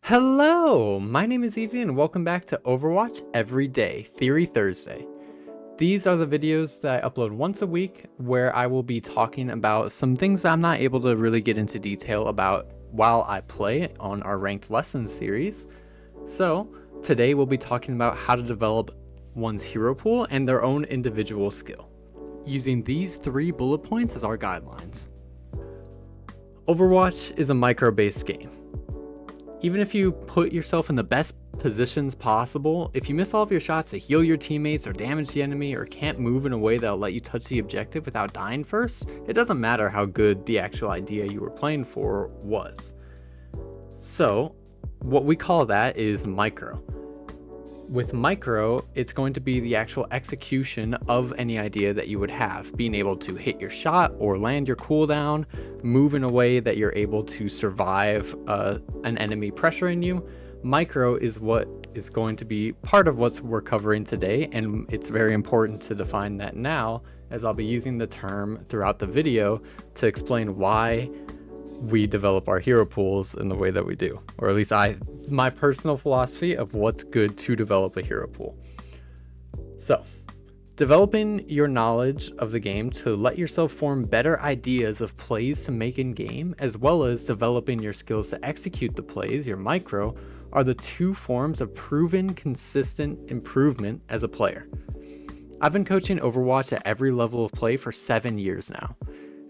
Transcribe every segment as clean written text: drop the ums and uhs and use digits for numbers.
Hello, my name is Evie and welcome back to Overwatch Every Day, Theory Thursday. These are the videos that I upload once a week where I will be talking about some things that I'm not able to really get into detail about while I play on our Ranked Lessons series. So today we'll be talking about how to develop one's hero pool and their own individual skill, using these 3 bullet points as our guidelines. Overwatch is a micro-based game. Even if you put yourself in the best positions possible, if you miss all of your shots to heal your teammates or damage the enemy or can't move in a way that'll let you touch the objective without dying first, it doesn't matter how good the actual idea you were playing for was. So what we call that is micro. With micro, it's going to be the actual execution of any idea that you would have, being able to hit your shot or land your cooldown, move in a way that you're able to survive an enemy pressuring you. Micro is what is going to be part of what we're covering today, and it's very important to define that now, as I'll be using the term throughout the video to explain why we develop our hero pools in the way that we do, or at least my personal philosophy of what's good to develop a hero pool. So, developing your knowledge of the game to let yourself form better ideas of plays to make in game, as well as developing your skills to execute the plays, your micro, are the 2 forms of proven consistent improvement as a player. I've been coaching Overwatch at every level of play for 7 years now.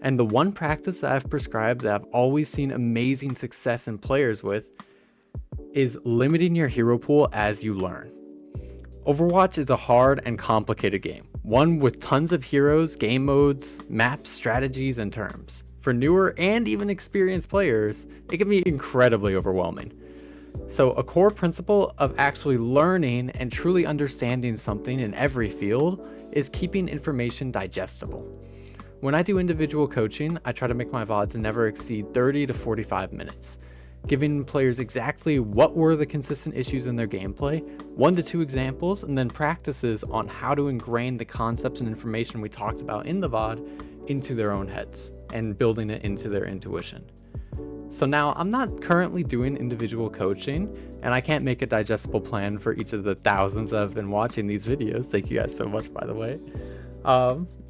And the one practice that I've prescribed that I've always seen amazing success in players with is limiting your hero pool as you learn. Overwatch is a hard and complicated game, one with tons of heroes, game modes, maps, strategies, and terms. For newer and even experienced players, it can be incredibly overwhelming. So a core principle of actually learning and truly understanding something in every field is keeping information digestible. When I do individual coaching, I try to make my VODs never exceed 30 to 45 minutes, giving players exactly what were the consistent issues in their gameplay, 1 to 2 examples, and then practices on how to ingrain the concepts and information we talked about in the VOD into their own heads and building it into their intuition. So now I'm not currently doing individual coaching, and I can't make a digestible plan for each of the thousands that have been watching these videos. Thank you guys so much, by the way.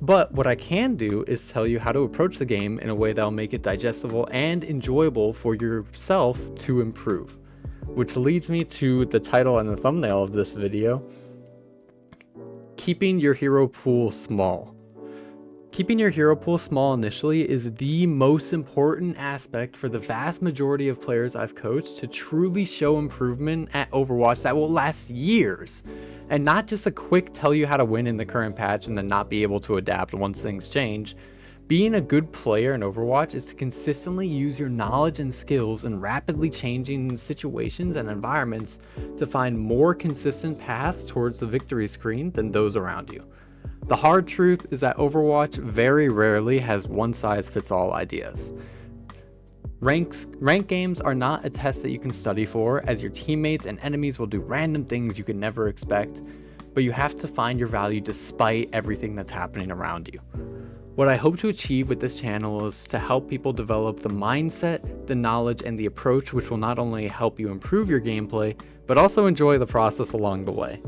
But what I can do is tell you how to approach the game in a way that'll make it digestible and enjoyable for yourself to improve. Which leads me to the title and the thumbnail of this video: keeping your hero pool small. Keeping your hero pool small initially is the most important aspect for the vast majority of players I've coached to truly show improvement at Overwatch that will last years. And not just a quick tell you how to win in the current patch and then not be able to adapt once things change. Being a good player in Overwatch is to consistently use your knowledge and skills in rapidly changing situations and environments to find more consistent paths towards the victory screen than those around you. The hard truth is that Overwatch very rarely has one-size-fits-all ideas. Ranked games are not a test that you can study for, as your teammates and enemies will do random things you could never expect, but you have to find your value despite everything that's happening around you. What I hope to achieve with this channel is to help people develop the mindset, the knowledge, and the approach which will not only help you improve your gameplay, but also enjoy the process along the way.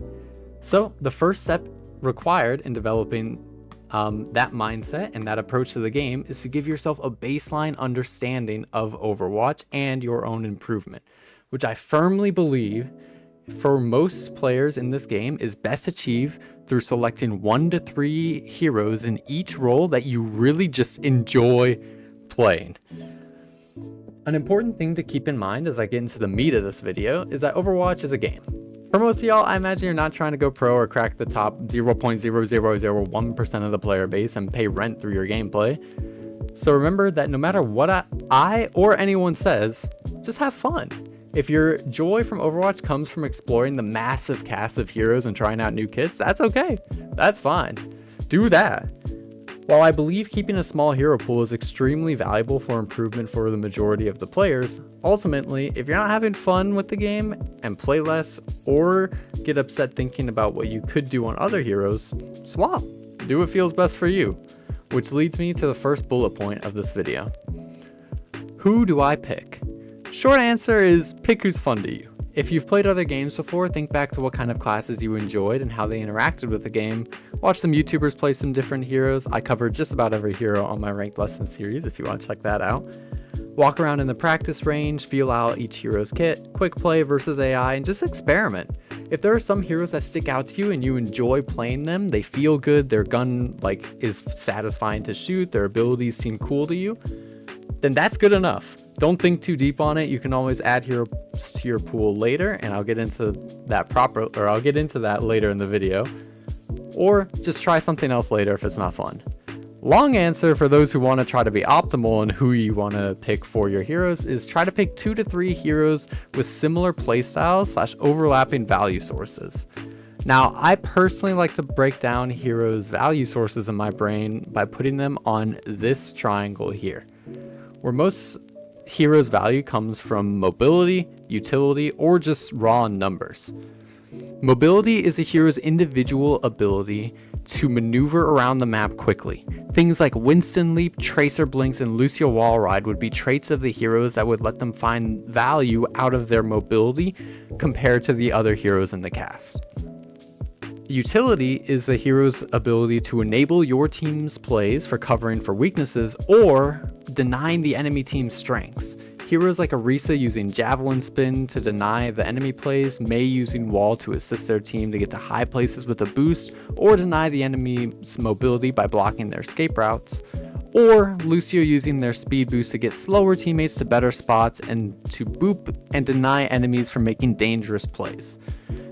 So the first step required in developing that mindset and that approach to the game is to give yourself a baseline understanding of Overwatch and your own improvement, which I firmly believe for most players in this game is best achieved through selecting 1 to 3 heroes in each role that you really just enjoy playing. An important thing to keep in mind as I get into the meat of this video is that Overwatch is a game. For most of y'all, I imagine you're not trying to go pro or crack the top 0.0001% of the player base and pay rent through your gameplay. So remember that no matter what I or anyone says, just have fun. If your joy from Overwatch comes from exploring the massive cast of heroes and trying out new kits, that's okay. That's fine. Do that. While I believe keeping a small hero pool is extremely valuable for improvement for the majority of the players, ultimately, if you're not having fun with the game and play less or get upset thinking about what you could do on other heroes, swap. Do what feels best for you. Which leads me to the first bullet point of this video. Who do I pick? Short answer is pick who's fun to you. If you've played other games before, think back to what kind of classes you enjoyed and how they interacted with the game. Watch some YouTubers play some different heroes. I covered just about every hero on my ranked lessons series if you want to check that out. Walk around in the practice range, feel out each hero's kit, quick play versus AI, and just experiment. If there are some heroes that stick out to you and you enjoy playing them, they feel good, their gun is satisfying to shoot, their abilities seem cool to you, then that's good enough. Don't think too deep on it. You can always add heroes to your pool later, and I'll get into that later in the video. Or just try something else later if it's not fun. Long answer for those who want to try to be optimal and who you want to pick for your heroes is try to pick 2 to 3 heroes with similar playstyles / overlapping value sources. Now, I personally like to break down heroes' value sources in my brain by putting them on this triangle here, where most heroes' value comes from mobility, utility, or just raw numbers. Mobility is a hero's individual ability to maneuver around the map quickly. Things like Winston Leap, Tracer Blinks, and Lucio Wall Ride would be traits of the heroes that would let them find value out of their mobility compared to the other heroes in the cast. Utility is the hero's ability to enable your team's plays for covering for weaknesses or denying the enemy team's strengths. Heroes like Orisa using Javelin Spin to deny the enemy plays, Mei using Wall to assist their team to get to high places with a boost, or deny the enemy's mobility by blocking their escape routes, or Lucio using their speed boost to get slower teammates to better spots and to boop and deny enemies from making dangerous plays.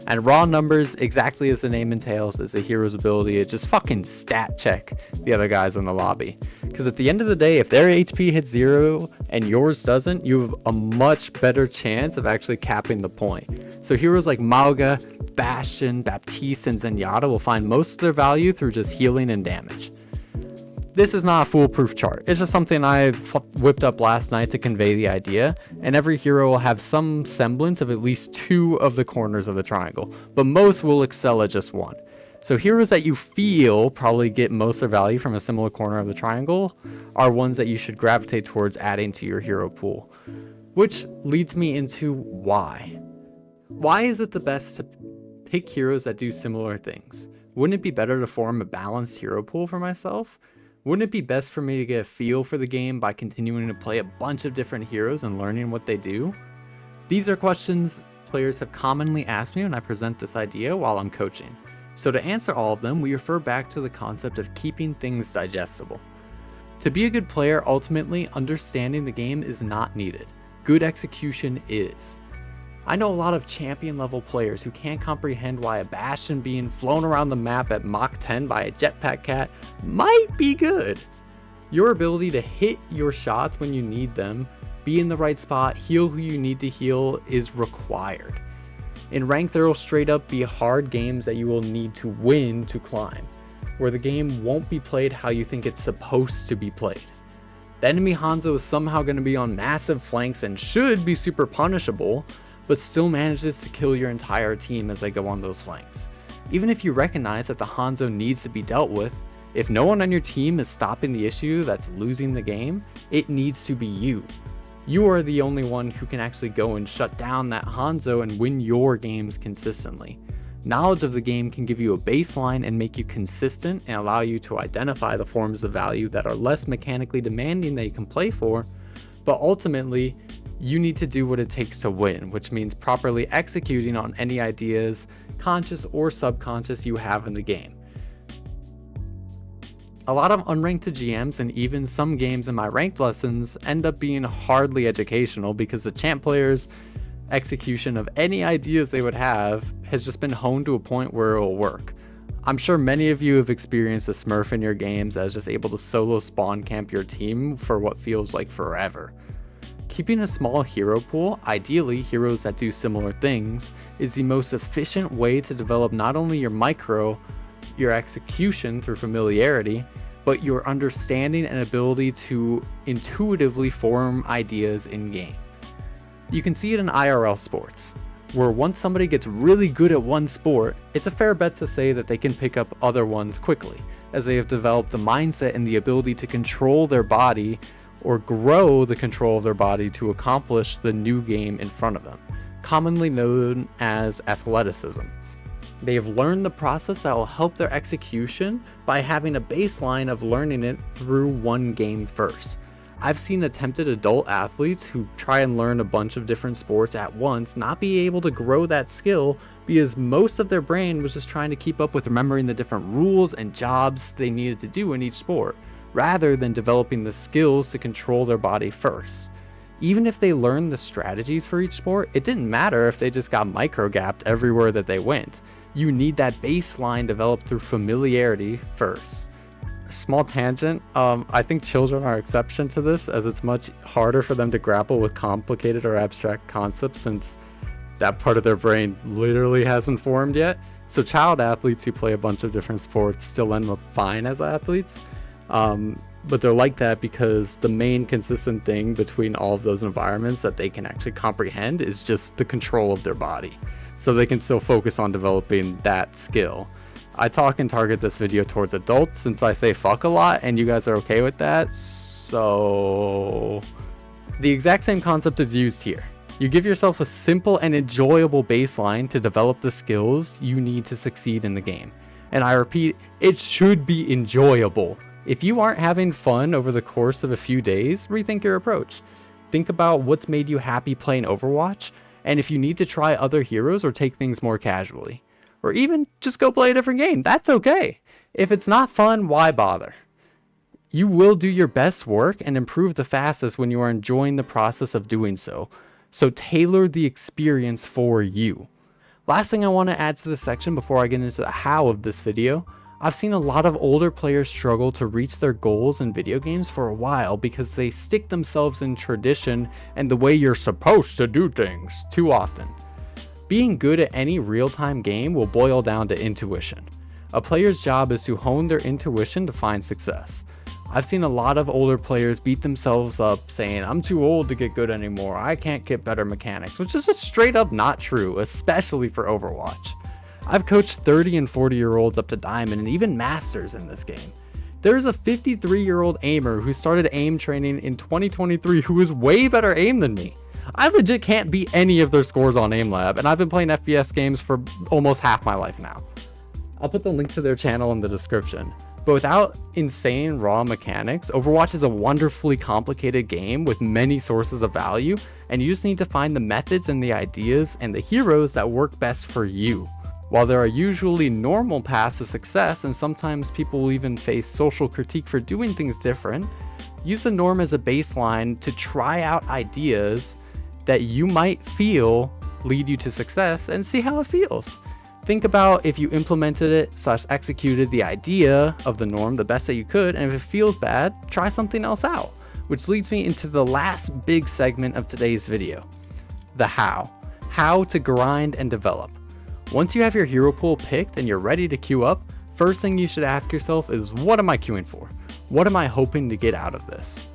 And raw numbers, exactly as the name entails, is a hero's ability to just fucking stat check the other guys in the lobby. Because at the end of the day, if their HP hits 0 and yours doesn't, you have a much better chance of actually capping the point. So heroes like Mauga, Bastion, Baptiste, and Zenyatta will find most of their value through just healing and damage. This is not a foolproof chart. It's just something I whipped up last night to convey the idea, and every hero will have some semblance of at least 2 of the corners of the triangle, but most will excel at just 1. So heroes that you feel probably get most of their value from a similar corner of the triangle are ones that you should gravitate towards adding to your hero pool. Which leads me into why. Why is it the best to pick heroes that do similar things? Wouldn't it be better to form a balanced hero pool for myself? Wouldn't it be best for me to get a feel for the game by continuing to play a bunch of different heroes and learning what they do? These are questions players have commonly asked me when I present this idea while I'm coaching. So to answer all of them, we refer back to the concept of keeping things digestible. To be a good player, ultimately, understanding the game is not needed. Good execution is. I know a lot of champion level players who can't comprehend why a Bastion being flown around the map at Mach 10 by a jetpack cat might be good. Your ability to hit your shots when you need them, be in the right spot, heal who you need to heal is required. In ranked, there will straight up be hard games that you will need to win to climb, where the game won't be played how you think it's supposed to be played. The enemy Hanzo is somehow going to be on massive flanks and should be super punishable, but still manages to kill your entire team as they go on those flanks. Even if you recognize that the Hanzo needs to be dealt with, if no one on your team is stopping the issue that's losing the game, it needs to be you. You are the only one who can actually go and shut down that Hanzo and win your games consistently. Knowledge of the game can give you a baseline and make you consistent and allow you to identify the forms of value that are less mechanically demanding that you can play for, but ultimately, you need to do what it takes to win, which means properly executing on any ideas, conscious or subconscious, you have in the game. A lot of unranked GMs and even some games in my ranked lessons end up being hardly educational because the champ players' execution of any ideas they would have has just been honed to a point where it will work. I'm sure many of you have experienced a smurf in your games that is just able to solo spawn camp your team for what feels like forever. Keeping a small hero pool, ideally heroes that do similar things, is the most efficient way to develop not only your execution through familiarity, but your understanding and ability to intuitively form ideas in game. You can see it in IRL sports, where once somebody gets really good at one sport, it's a fair bet to say that they can pick up other ones quickly, as they have developed the mindset and the ability to control their body or grow the control of their body to accomplish the new game in front of them, commonly known as athleticism. They have learned the process that will help their execution by having a baseline of learning it through one game first. I've seen attempted adult athletes who try and learn a bunch of different sports at once not be able to grow that skill because most of their brain was just trying to keep up with remembering the different rules and jobs they needed to do in each sport, rather than developing the skills to control their body first. Even if they learned the strategies for each sport, it didn't matter if they just got microgapped everywhere that they went. You need that baseline developed through familiarity first. Small tangent, I think children are exception to this, as it's much harder for them to grapple with complicated or abstract concepts since that part of their brain literally hasn't formed yet. So child athletes who play a bunch of different sports still end up fine as athletes, but they're like that because the main consistent thing between all of those environments that they can actually comprehend is just the control of their body, so they can still focus on developing that skill. I talk and target this video towards adults since I say fuck a lot and you guys are okay with that, so the exact same concept is used here. You give yourself a simple and enjoyable baseline to develop the skills you need to succeed in the game. And I repeat, it should be enjoyable. If you aren't having fun over the course of a few days, rethink your approach. Think about what's made you happy playing Overwatch, and if you need to try other heroes or take things more casually. Or even just go play a different game, that's okay. If it's not fun, why bother? You will do your best work and improve the fastest when you are enjoying the process of doing so. So tailor the experience for you. Last thing I want to add to this section before I get into the how of this video, I've seen a lot of older players struggle to reach their goals in video games for a while because they stick themselves in tradition and the way you're supposed to do things too often. Being good at any real-time game will boil down to intuition. A player's job is to hone their intuition to find success. I've seen a lot of older players beat themselves up saying, I'm too old to get good anymore, I can't get better mechanics, which is just straight up not true, especially for Overwatch. I've coached 30 and 40-year-olds up to Diamond and even Masters in this game. There's a 53-year-old aimer who started aim training in 2023 who is way better aim than me. I legit can't beat any of their scores on AimLab, and I've been playing FPS games for almost half my life now. I'll put the link to their channel in the description. But without insane raw mechanics, Overwatch is a wonderfully complicated game with many sources of value, and you just need to find the methods and the ideas and the heroes that work best for you. While there are usually normal paths to success, and sometimes people will even face social critique for doing things different, use the norm as a baseline to try out ideas that you might feel lead you to success and see how it feels. Think about if you implemented it / executed the idea of the norm the best that you could, and if it feels bad, try something else out. Which leads me into the last big segment of today's video, the how. How to grind and develop. Once you have your hero pool picked and you're ready to queue up, first thing you should ask yourself is, what am I queuing for? What am I hoping to get out of this?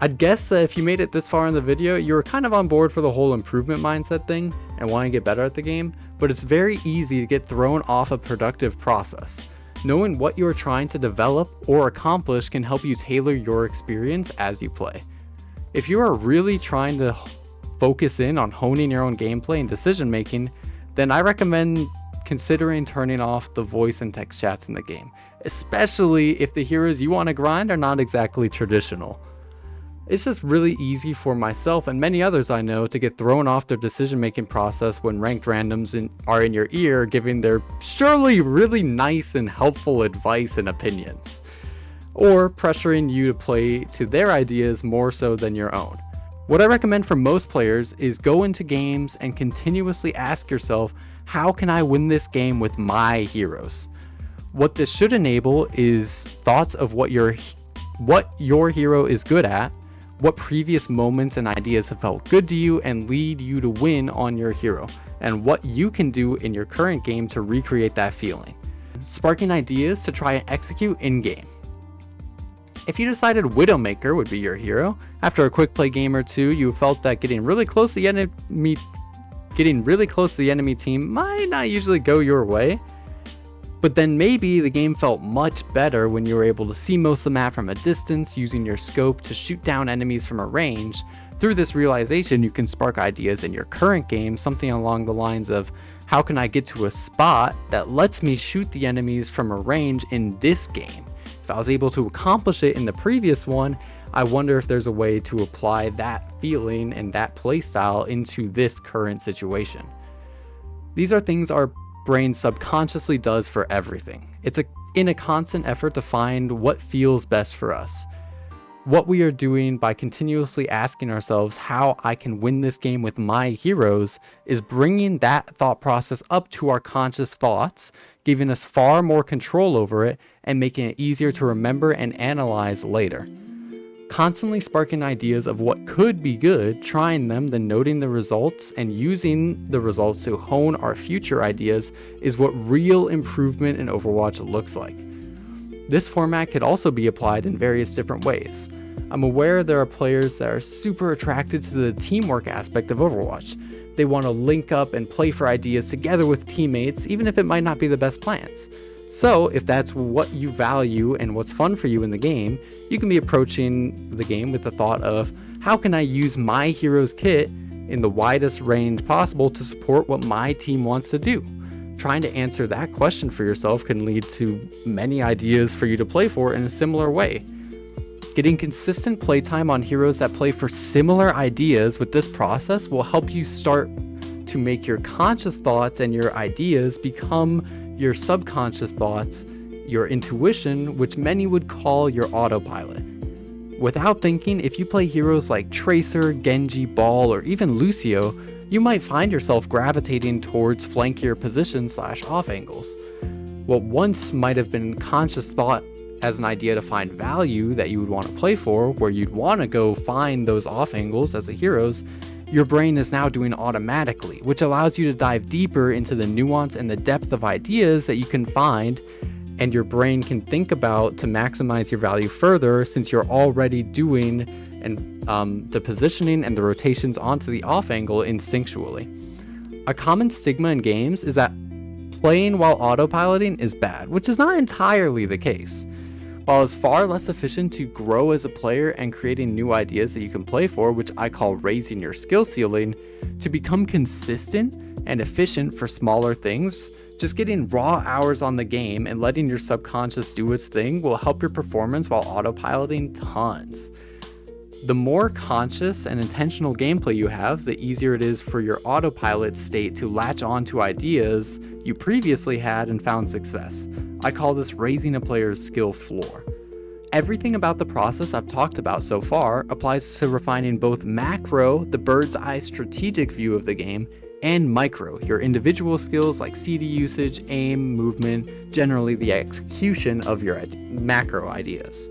I'd guess that if you made it this far in the video, you were kind of on board for the whole improvement mindset thing and want to get better at the game, but it's very easy to get thrown off a productive process. Knowing what you're trying to develop or accomplish can help you tailor your experience as you play. If you are really trying to focus in on honing your own gameplay and decision making, then I recommend considering turning off the voice and text chats in the game, especially if the heroes you want to grind are not exactly traditional. It's just really easy for myself and many others I know to get thrown off their decision-making process when ranked randoms are in your ear giving their surely really nice and helpful advice and opinions, or pressuring you to play to their ideas more so than your own. What I recommend for most players is go into games and continuously ask yourself, how can I win this game with my heroes? What this should enable is thoughts of what your hero is good at, what previous moments and ideas have felt good to you and lead you to win on your hero, and what you can do in your current game to recreate that feeling. Sparking ideas to try and execute in-game. If you decided Widowmaker would be your hero, after a quick play game or two you felt that getting really close to the enemy team might not usually go your way, But then maybe the game felt much better when you were able to see most of the map from a distance using your scope to shoot down enemies from a range. Through this realization, you can spark ideas in your current game, something along the lines of, how can I get to a spot that lets me shoot the enemies from a range in this game? If I was able to accomplish it in the previous one, I wonder if there's a way to apply that feeling and that playstyle into this current situation. These are things our brain subconsciously does for everything. It's in a constant effort to find what feels best for us. What we are doing by continuously asking ourselves how I can win this game with my heroes is bringing that thought process up to our conscious thoughts, giving us far more control over it and making it easier to remember and analyze later. Constantly sparking ideas of what could be good, trying them, then noting the results and using the results to hone our future ideas is what real improvement in Overwatch looks like. This format could also be applied in various different ways. I'm aware there are players that are super attracted to the teamwork aspect of Overwatch. They want to link up and play for ideas together with teammates, even if it might not be the best plans. So if that's what you value and what's fun for you in the game, you can be approaching the game with the thought of, how can I use my hero's kit in the widest range possible to support what my team wants to do? Trying to answer that question for yourself can lead to many ideas for you to play for in a similar way. Getting consistent playtime on heroes that play for similar ideas with this process will help you start to make your conscious thoughts and your ideas become your subconscious thoughts, your intuition, which many would call your autopilot. Without thinking, if you play heroes like Tracer, Genji, Ball, or even Lucio, you might find yourself gravitating towards flankier positions / off angles. What once might have been conscious thought as an idea to find value that you would want to play for, where you'd want to go find those off angles as the heroes, your brain is now doing automatically, which allows you to dive deeper into the nuance and the depth of ideas that you can find, and your brain can think about to maximize your value further, since you're already doing the positioning and the rotations onto the off angle instinctually. A common stigma in games is that playing while autopiloting is bad, which is not entirely the case. While it's far less efficient to grow as a player and creating new ideas that you can play for, which I call raising your skill ceiling, to become consistent and efficient for smaller things, just getting raw hours on the game and letting your subconscious do its thing will help your performance while autopiloting tons. The more conscious and intentional gameplay you have, the easier it is for your autopilot state to latch on to ideas you previously had and found success. I call this raising a player's skill floor. Everything about the process I've talked about so far applies to refining both macro, the bird's eye strategic view of the game, and micro, your individual skills like CD usage, aim, movement, generally the execution of your macro ideas.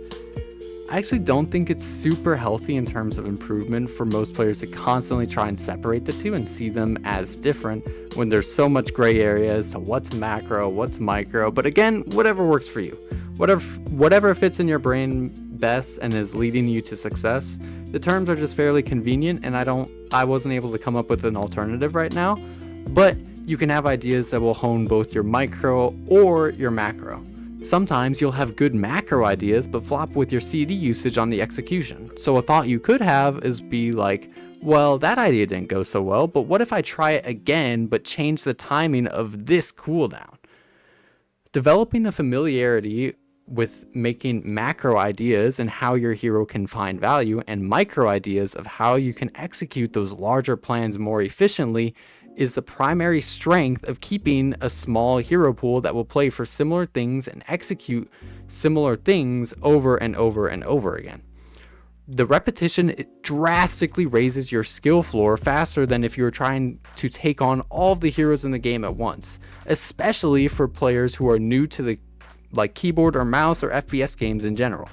I actually don't think it's super healthy in terms of improvement for most players to constantly try and separate the two and see them as different when there's so much gray area as to what's macro, what's micro. But again, whatever works for you, whatever fits in your brain best and is leading you to success. The terms are just fairly convenient, and I wasn't able to come up with an alternative right now, but you can have ideas that will hone both your micro or your macro. Sometimes you'll have good macro ideas but flop with your CD usage on the execution. So a thought you could have is be like, well, that idea didn't go so well, but what if I try it again but change the timing of this cooldown? Developing a familiarity with making macro ideas and how your hero can find value, and micro ideas of how you can execute those larger plans more efficiently, is the primary strength of keeping a small hero pool that will play for similar things and execute similar things over and over and over again. The repetition drastically raises your skill floor faster than if you were trying to take on all of the heroes in the game at once, especially for players who are new to the keyboard or mouse or FPS games in general.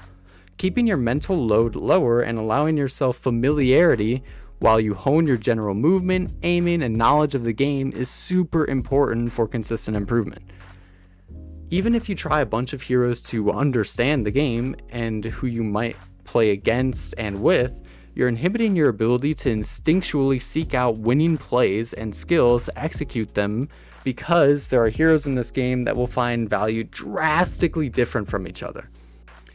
Keeping your mental load lower and allowing yourself familiarity while you hone your general movement, aiming, and knowledge of the game is super important for consistent improvement. Even if you try a bunch of heroes to understand the game and who you might play against and with, you're inhibiting your ability to instinctually seek out winning plays and skills to execute them, because there are heroes in this game that will find value drastically different from each other.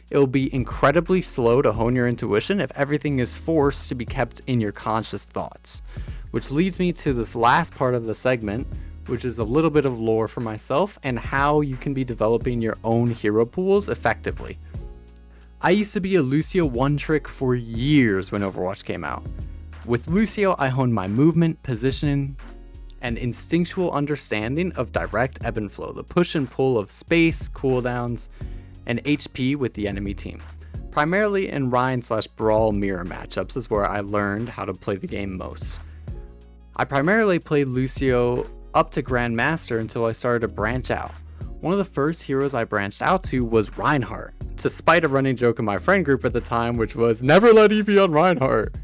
It will be incredibly slow to hone your intuition if everything is forced to be kept in your conscious thoughts. Which leads me to this last part of the segment, which is a little bit of lore for myself and how you can be developing your own hero pools effectively. I used to be a Lucio one-trick for years when Overwatch came out. With Lucio, I honed my movement, positioning, and instinctual understanding of direct ebb and flow, the push and pull of space, cooldowns, and HP with the enemy team. Primarily in Ryan/Brawl mirror matchups is where I learned how to play the game most. I primarily played Lucio up to Grandmaster until I started to branch out. One of the first heroes I branched out to was Reinhardt, despite a running joke in my friend group at the time, which was never let EV on Reinhardt.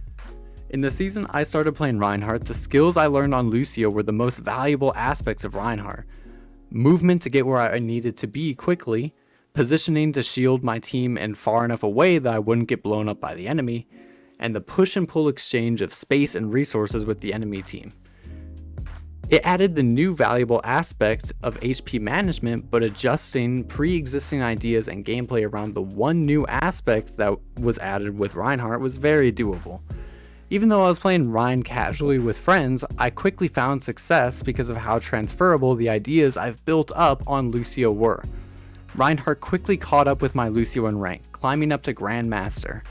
In the season I started playing Reinhardt, the skills I learned on Lucio were the most valuable aspects of Reinhardt. Movement to get where I needed to be quickly, positioning to shield my team and far enough away that I wouldn't get blown up by the enemy, and the push and pull exchange of space and resources with the enemy team. It added the new valuable aspect of HP management, but adjusting pre-existing ideas and gameplay around the one new aspect that was added with Reinhardt was very doable. Even though I was playing Ryan casually with friends, I quickly found success because of how transferable the ideas I've built up on Lucio were. Reinhardt quickly caught up with my Lucio in rank, climbing up to Grandmaster.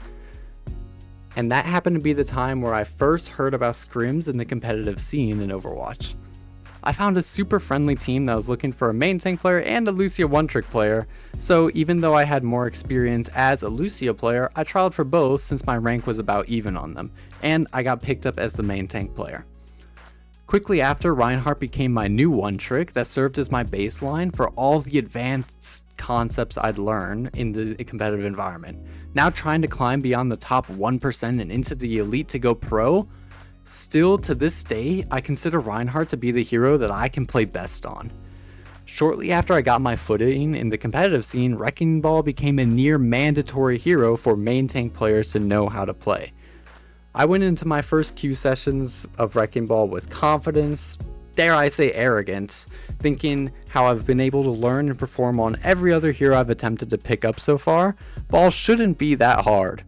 And that happened to be the time where I first heard about scrims in the competitive scene in Overwatch. I found a super friendly team that was looking for a main tank player and a Lucio one-trick player, so even though I had more experience as a Lucio player, I trialed for both since my rank was about even on them, and I got picked up as the main tank player. Quickly after, Reinhardt became my new one-trick that served as my baseline for all the advanced concepts I'd learned in the competitive environment. Now trying to climb beyond the top 1% and into the elite to go pro, still to this day, I consider Reinhardt to be the hero that I can play best on. Shortly after I got my footing in the competitive scene, Wrecking Ball became a near mandatory hero for main tank players to know how to play. I went into my first Q sessions of Wrecking Ball with confidence, dare I say arrogance, thinking how I've been able to learn and perform on every other hero I've attempted to pick up so far. Ball shouldn't be that hard.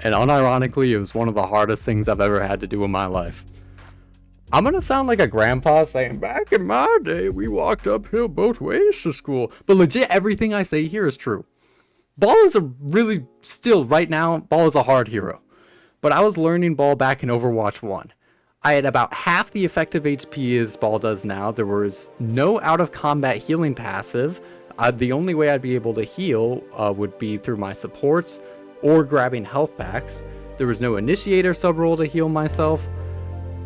And unironically, it was one of the hardest things I've ever had to do in my life. I'm gonna sound like a grandpa saying, back in my day, we walked uphill both ways to school. But legit, everything I say here is true. Ball is right now, Ball is a hard hero. But I was learning Ball back in Overwatch 1. I had about half the effective HP as Ball does now. There was no out of combat healing passive. The only way I'd be able to heal would be through my supports or grabbing health packs. There was no initiator sub-roll to heal myself.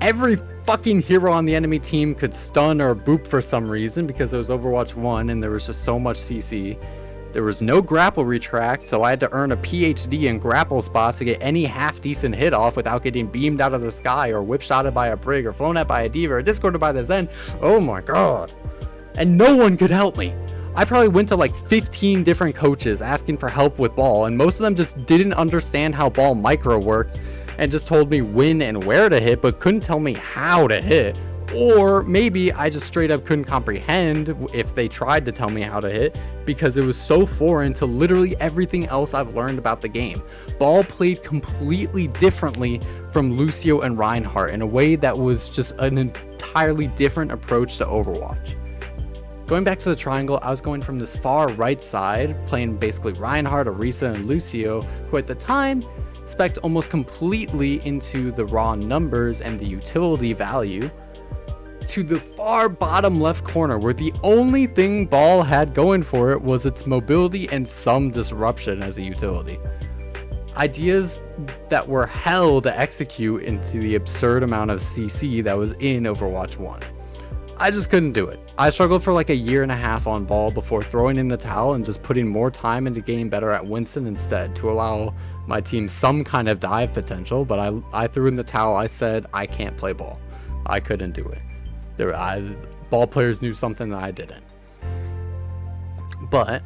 Every fucking hero on the enemy team could stun or boop for some reason because it was Overwatch 1 and there was just so much CC. There was no grapple retract, so I had to earn a PhD in grapple spots to get any half-decent hit off without getting beamed out of the sky or whip-shotted by a Brig or flown at by a Diva or discorded by the Zen. Oh my god. And no one could help me. I probably went to like 15 different coaches asking for help with Ball, and most of them just didn't understand how Ball micro worked and just told me when and where to hit, but couldn't tell me how to hit. Or maybe I just straight up couldn't comprehend if they tried to tell me how to hit because it was so foreign to literally everything else I've learned about the game. Ball played completely differently from Lucio and Reinhardt in a way that was just an entirely different approach to Overwatch. Going back to the triangle, I was going from this far right side, playing basically Reinhardt, Orisa, and Lucio, who at the time spec'd almost completely into the raw numbers and the utility value, to the far bottom left corner where the only thing Ball had going for it was its mobility and some disruption as a utility. Ideas that were hell to execute into the absurd amount of CC that was in Overwatch 1. I just couldn't do it. I struggled for like a year and a half on Ball before throwing in the towel and just putting more time into getting better at Winston instead to allow my team some kind of dive potential, but I threw in the towel. I said, I can't play Ball. I couldn't do it. Ball players knew something that I didn't. But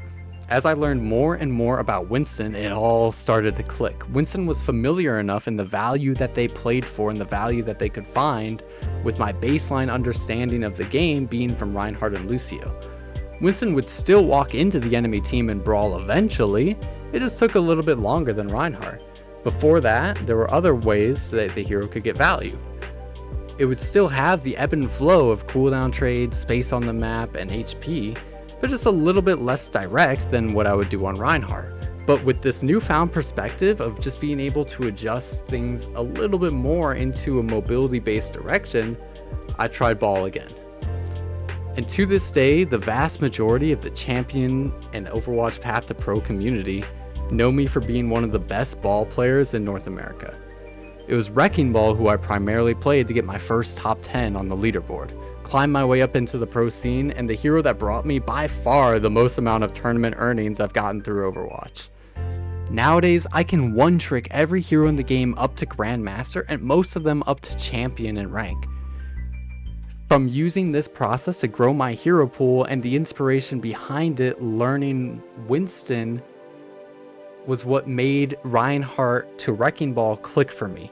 As I learned more and more about Winston, it all started to click. Winston was familiar enough in the value that they played for and the value that they could find, with my baseline understanding of the game being from Reinhardt and Lucio. Winston would still walk into the enemy team and brawl eventually, it just took a little bit longer than Reinhardt. Before that, there were other ways that the hero could get value. It would still have the ebb and flow of cooldown trades, space on the map, and HP, but just a little bit less direct than what I would do on Reinhardt. But with this newfound perspective of just being able to adjust things a little bit more into a mobility-based direction, I tried ball again. And to this day, the vast majority of the champion and Overwatch Path to Pro community know me for being one of the best ball players in North America. It was Wrecking Ball who I primarily played to get my first top 10 on the leaderboard, climb my way up into the pro scene, and the hero that brought me by far the most amount of tournament earnings I've gotten through Overwatch. Nowadays, I can one-trick every hero in the game up to Grandmaster and most of them up to Champion and rank. From using this process to grow my hero pool and the inspiration behind it, learning Winston was what made Reinhardt to Wrecking Ball click for me.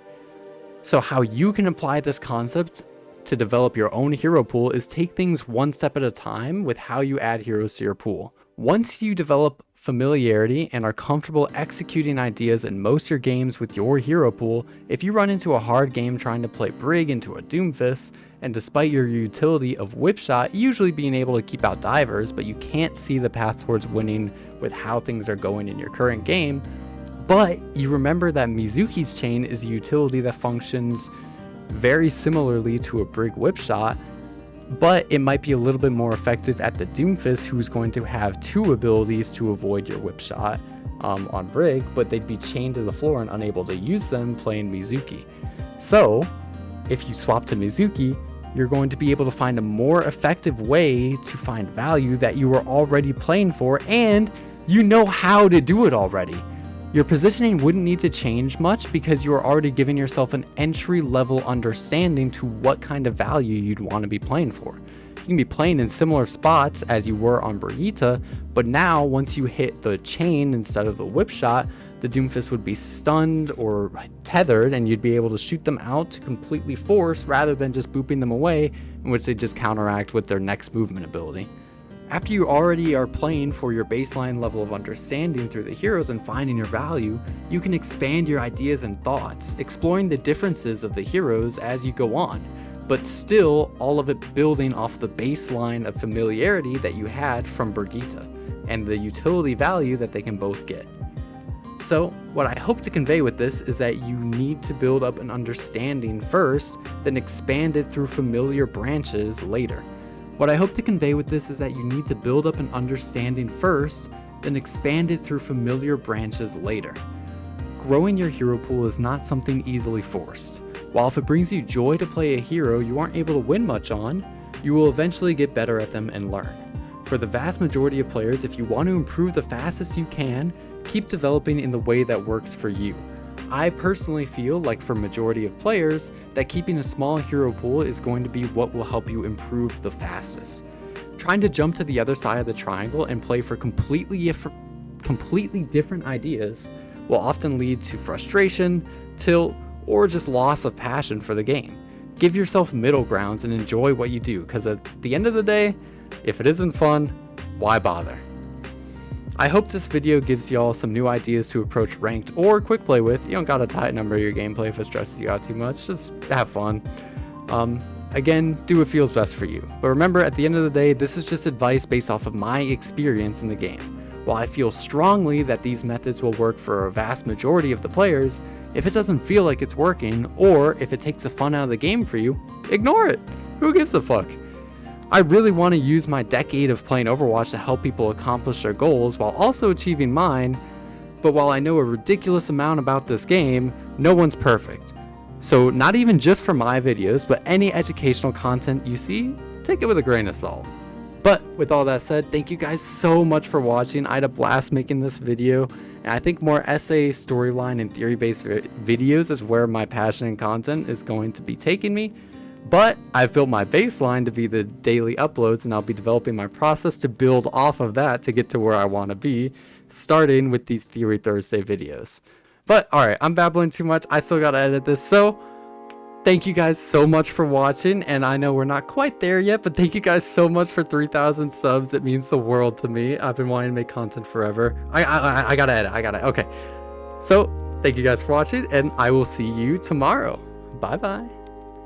So how you can apply this concept to develop your own hero pool is take things one step at a time with how you add heroes to your pool. Once you develop familiarity and are comfortable executing ideas in most of your games with your hero pool, if you run into a hard game trying to play Brig into a Doomfist, and despite your utility of Whipshot usually being able to keep out divers, but you can't see the path towards winning with how things are going in your current game, but you remember that Mizuki's chain is a utility that functions very similarly to a Brig Whipshot, but it might be a little bit more effective at the Doomfist, who's going to have two abilities to avoid your Whipshot on Brig, but they'd be chained to the floor and unable to use them playing Mizuki. So if you swap to Mizuki, you're going to be able to find a more effective way to find value that you were already playing for, and you know how to do it already. Your positioning wouldn't need to change much because you are already giving yourself an entry-level understanding to what kind of value you'd want to be playing for. You can be playing in similar spots as you were on Brigitte, but now once you hit the chain instead of the whip shot, the Doomfist would be stunned or tethered and you'd be able to shoot them out to completely force rather than just booping them away, in which they just counteract with their next movement ability. After you already are playing for your baseline level of understanding through the heroes and finding your value, you can expand your ideas and thoughts, exploring the differences of the heroes as you go on, but still all of it building off the baseline of familiarity that you had from Brigitte, and the utility value that they can both get. So, what I hope to convey with this is that you need to build up an understanding first, then expand it through familiar branches later. What I hope to convey with this is that you need to build up an understanding first, then expand it through familiar branches later. Growing your hero pool is not something easily forced. While if it brings you joy to play a hero you aren't able to win much on, you will eventually get better at them and learn. For the vast majority of players, if you want to improve the fastest you can, keep developing in the way that works for you. I personally feel like for majority of players that keeping a small hero pool is going to be what will help you improve the fastest. Trying to jump to the other side of the triangle and play for completely different ideas will often lead to frustration, tilt, or just loss of passion for the game. Give yourself middle grounds and enjoy what you do, because at the end of the day, if it isn't fun, why bother? I hope this video gives y'all some new ideas to approach ranked or quick play with. You don't gotta tight number your gameplay if it stresses you out too much, just have fun. Again, do what feels best for you. But remember, at the end of the day, this is just advice based off of my experience in the game. While I feel strongly that these methods will work for a vast majority of the players, if it doesn't feel like it's working, or if it takes the fun out of the game for you, ignore it. Who gives a fuck? I really want to use my decade of playing Overwatch to help people accomplish their goals while also achieving mine, but while I know a ridiculous amount about this game, no one's perfect. So not even just for my videos, but any educational content you see, take it with a grain of salt. But with all that said, thank you guys so much for watching. I had a blast making this video, and I think more essay, storyline, and theory-based videos is where my passion and content is going to be taking me. But I've built my baseline to be the daily uploads, and I'll be developing my process to build off of that to get to where I want to be, starting with these Theory Thursday videos. But alright, I'm babbling too much. I still gotta edit this. So thank you guys so much for watching, and I know we're not quite there yet, but thank you guys so much for 3,000 subs. It means the world to me. I've been wanting to make content forever. I gotta edit. Okay. So thank you guys for watching, and I will see you tomorrow. Bye bye.